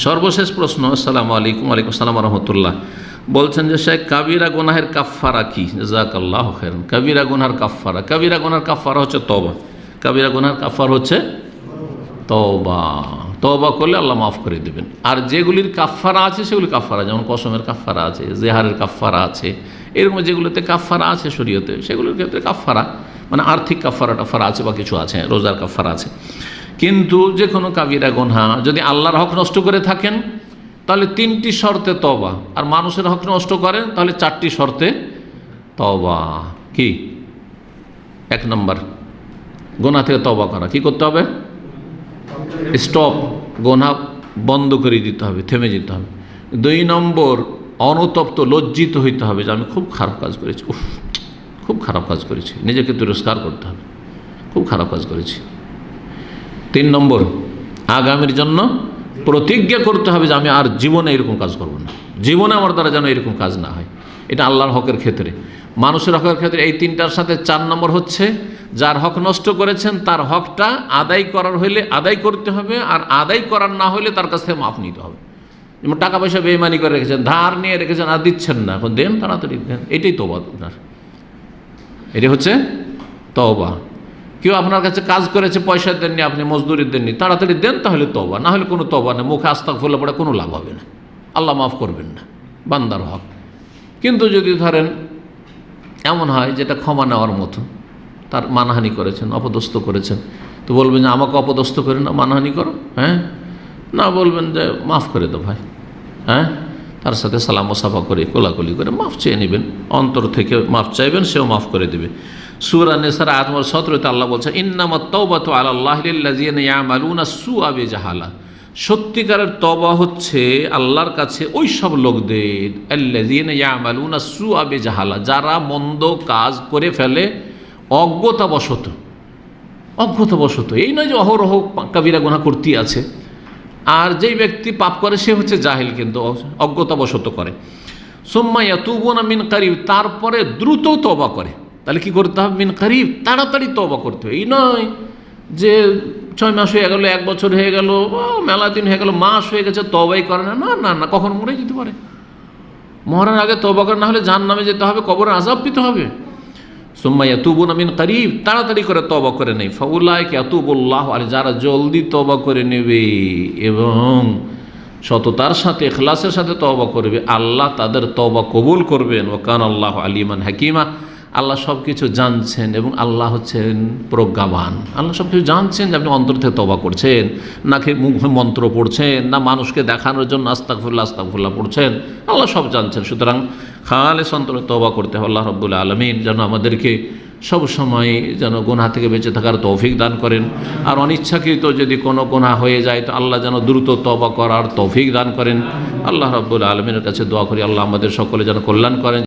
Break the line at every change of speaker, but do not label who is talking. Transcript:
সর্বশেষ প্রশ্ন। আসসালামু আলাইকুম। ওয়ালাইকুম আসসালাম রহমতুল্লাহ। বলছেন যে শেখ, কাবিরা গুনাহের কাফফারা কি? জাযাকাল্লাহু খাইরান। কাবিরা গুনার কাফফারা, কাবিরা গুনার কাফফারা হচ্ছে তওবা। কাবিরা গুনার কাফফারা হচ্ছে তওবা। তওবা করলে আল্লাহ মাফ করে দেবেন। আর যেগুলির কাফফারা আছে সেগুলি কাফফারা, যেমন কসমের কাফফারা আছে, জেহারের কাফফারা আছে, এরকম যেগুলোতে কাফফারা আছে শরীয়তে, সেগুলোর ক্ষেত্রে কাফফারা মানে আর্থিক কাফফারা টাফারা আছে বা কিছু আছে, রোজার কাফফারা আছে। কিন্তু যে কোনো কাবিরা গুনাহ যদি আল্লাহর হক নষ্ট করে থাকেন তাহলে 3টি শর্তে তওবা, আর মানুষের হক নষ্ট করেন তাহলে 4টি শর্তে তওবা। কি? 1 নম্বর, গুনাহ থেকে তওবা করা। কি করতে হবে? স্টপ, গুনাহ বন্ধ করে দিতে হবে, থেমে যেতে হবে। 2 নম্বর, অনুতপ্ত, লজ্জিত হইতে হবে যে আমি খুব খারাপ কাজ করেছি, খুব খারাপ কাজ করেছি, নিজেকে তিরস্কার করতে হবে, খুব খারাপ কাজ করেছি। 3 নম্বর, আগামীর জন্য প্রতিজ্ঞা করতে হবে যে আমি আর জীবনে এরকম কাজ করব না, জীবনে আমার দ্বারা যেন এরকম কাজ না হয়। এটা আল্লাহর হকের ক্ষেত্রে। মানুষের হকের ক্ষেত্রে এই 3টার সাথে 4 নম্বর হচ্ছে যার হক নষ্ট করেছেন তার হকটা আদায় করার হইলে আদায় করতে হবে, আর আদায় করার না হলে তার কাছ থেকে মাফ নিতে হবে। যেমন টাকা পয়সা বেইমানি করে রেখেছেন, ধার নিয়ে রেখেছেন, আর দিচ্ছেন না, এখন দেন, তাড়াতাড়ি দেন। এটাই তওবা আপনার, এটাই হচ্ছে তওবা। কেউ আপনার কাছে কাজ করেছে, পয়সা দেননি, আপনি মজদুরি দেননি, তাড়াতাড়ি দেন, তাহলে তওবা। না হলে কোনো তওবা নেই, মুখে আস্তাগফিরুল্লাহ পড়ে কোনো লাভ হবে না, আল্লাহ মাফ করবেন না, বান্দার হক। কিন্তু যদি ধরেন এমন হয় যেটা ক্ষমা নেওয়ার মতো, তার মানহানি করেছেন, অপদস্থ করেছেন, তো বলবেন যে আমাকে অপদস্থ করে না, মানহানি করো, হ্যাঁ না, বলবেন যে মাফ করে দাও ভাই, হ্যাঁ, তার সাথে সালাম ও সাফা করে কোলাকুলি করে মাফ চেয়ে নেবেন, অন্তর থেকে মাফ চাইবেন, সেও মাফ করে দেবে। সূরা নিসার আয়াত নম্বর 17-তে আল্লাহ বলছেন ইন্নামাত তাওবাতু আলাল্লাহি লিল্লাযিনা ইয়ামালুনা সুআ বিজাহালা। সত্যিকারের তওবা হচ্ছে আল্লাহর কাছে ওই সব লোকদের, আল্লাযিনা ইয়ামালুনা সুআ বিজাহালা, যারা মন্দ কাজ করে ফেলে অজ্ঞতাবশত। অজ্ঞতাবশত এই নয় যে অহরহ কাবিরা গুনাহ করতেই আছে। আর যেই ব্যক্তি পাপ করে সে হচ্ছে জাহিল, কিন্তু অজ্ঞতাবশত করে। সুম্মা ইয়াতুবুনা মিন কারিব, তারপরে দ্রুত তওবা করে। তাহলে কি করতে হবে? মিন কারিব, তাড়াতাড়ি তওবা করতে হবে। এই নয় যে 6 মাস হয়ে গেল, 1 বছর হয়ে গেল, মেলা দিন হয়ে গেল, মাস হয়ে গেছে, তওবাই করে না। না না না, কখন মরে যেতে পারে। মরার আগে তওবা করে না হলে জাহান্নামে যেতে হবে, কবরে আযাব পেতে হবে। সুম্মা ইয়াতুবুনা মিন কারিব, তাড়াতাড়ি করে তওবা করে নেই। ফাউলাইকা ইয়াতুবুল্লাহু আলাইহিম, যারা জলদি তওবা করে নেবে এবং সততার সাথে ইখলাসের সাথে তওবা করবে, আল্লাহ তাদের তওবা কবুল করবেন। ওয়া কানা আল্লাহু আলিমান হাকিমা, আল্লাহ সব কিছু জানছেন এবং আল্লাহ হচ্ছেন প্রজ্ঞাবান। আল্লাহ সব কিছু জানছেন যে আপনি অন্তর থেকে তওবা করছেন, নাকি মুখে মন্ত্র পড়ছেন, না মানুষকে দেখানোর জন্য আস্তাগফিরুল্লাহ আস্তাগফিরুল্লাহ পড়ছেন, আল্লাহ সব জানছেন। সুতরাং খালেস অন্তরে তওবা করতে হবে। আল্লাহ রাব্বুল আলামিন যেন আমাদেরকে সব সময় যেন গুনাহ থেকে বেঁচে থাকার তৌফিক দান করেন। আর অনিচ্ছাকৃত যদি কোনো গুনাহ হয়ে যায় তো আল্লাহ যেন দ্রুত তওবা করার তৌফিক দান করেন। আল্লাহ রাব্বুল আলামিনের কাছে দোয়া করি আল্লাহ আমাদের সকলে যেন কল্যাণ করেন।